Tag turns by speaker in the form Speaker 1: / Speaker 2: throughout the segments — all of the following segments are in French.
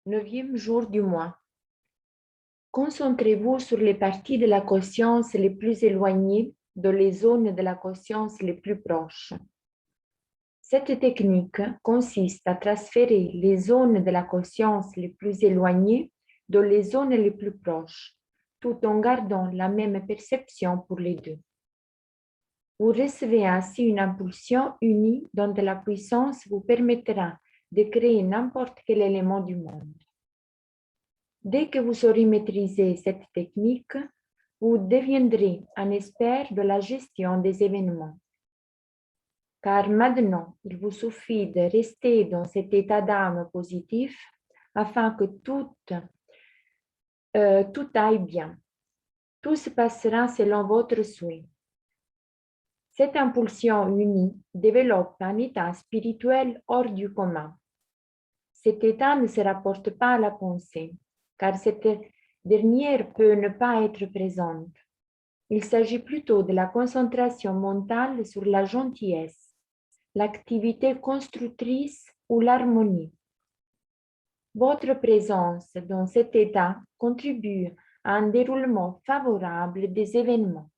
Speaker 1: Neuvième jour du mois. Concentrez-vous sur les parties de la conscience les plus éloignées de les zones de la conscience les plus proches. Cette technique consiste à transférer les zones de la conscience les plus éloignées de les zones les plus proches, tout en gardant la même perception pour les deux. Vous recevez ainsi une impulsion unie dont la puissance vous permettra de créer n'importe quel élément du monde. Dès que vous saurez maîtriser cette technique, vous deviendrez un expert de la gestion des événements. Car maintenant, il vous suffit de rester dans cet état d'âme positif afin que tout aille bien. Tout se passera selon votre souhait. Cette impulsion unie développe un état spirituel hors du commun. Cet état ne se rapporte pas à la pensée, car cette dernière peut ne pas être présente. Il s'agit plutôt de la concentration mentale sur la gentillesse, l'activité constructrice ou l'harmonie. Votre présence dans cet état contribue à un déroulement favorable des événements.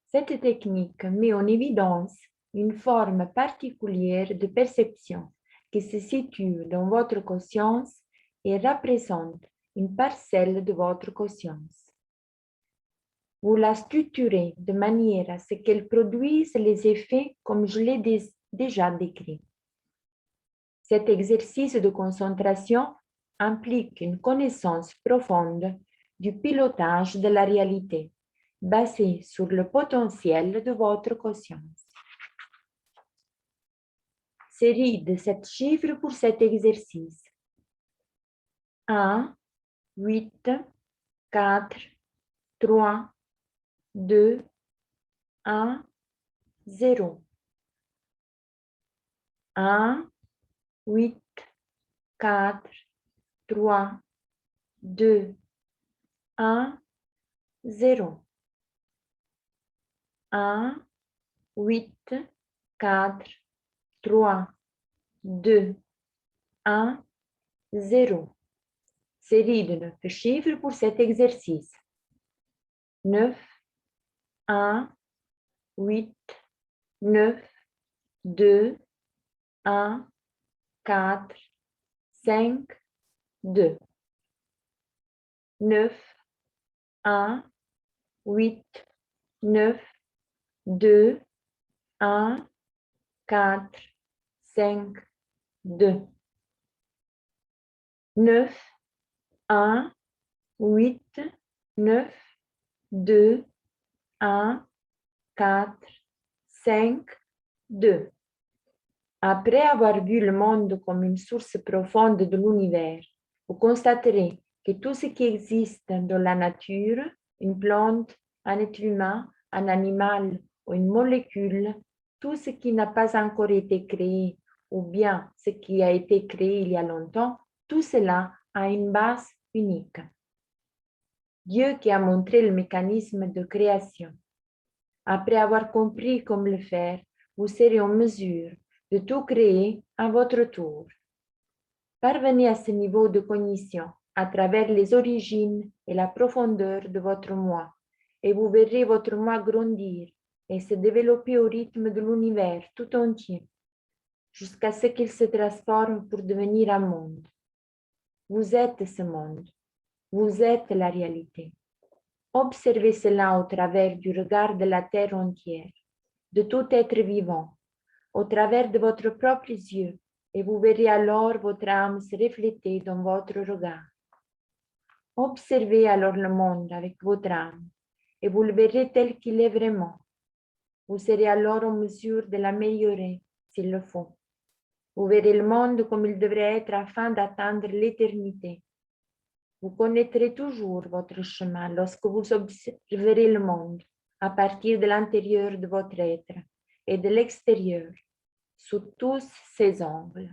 Speaker 1: Cette technique met en évidence une forme particulière de perception qui se situe dans votre conscience et représente une parcelle de votre conscience. Vous la structurez de manière à ce qu'elle produise les effets comme je l'ai déjà décrit. Cet exercice de concentration implique une connaissance profonde du pilotage de la réalité, basé sur le potentiel de votre conscience. Série de 7 chiffres pour cet exercice. 1, 8, 4, 3, 2, 1, 0. 1, 8, 4, 3, 2, 1, 0. 1, 8, 4, 3, 2, 1, 0. Série de 9 chiffres pour cet exercice. 9, 1, 8, 9, 2, 1, 4, 5, 2. 9, 1, 8, 9, 2, 1, 4, 5, 2. 9, 1, 8, 9, 2, 1, 4, 5, 2. Après avoir vu le monde comme une source profonde de l'univers, vous constaterez que tout ce qui existe dans la nature, une plante, un être humain, un animal ou une molécule, tout ce qui n'a pas encore été créé ou bien ce qui a été créé il y a longtemps, tout cela a une base unique. Dieu qui a montré le mécanisme de création. Après avoir compris comment le faire, vous serez en mesure de tout créer à votre tour. Parvenez à ce niveau de cognition à travers les origines et la profondeur de votre moi, et vous verrez votre moi grandir et se développer au rythme de l'univers tout entier, jusqu'à ce qu'il se transforme pour devenir un monde. Vous êtes ce monde. Vous êtes la réalité. Observez cela au travers du regard de la terre entière, de tout être vivant, au travers de votre propre yeux, et vous verrez alors votre âme se refléter dans votre regard. Observez alors le monde avec votre âme, et vous le verrez tel qu'il est vraiment. Vous serez alors en mesure de l'améliorer s'il le faut. Vous verrez le monde comme il devrait être afin d'atteindre l'éternité. Vous connaîtrez toujours votre chemin lorsque vous observerez le monde à partir de l'intérieur de votre être et de l'extérieur, sous tous ses angles.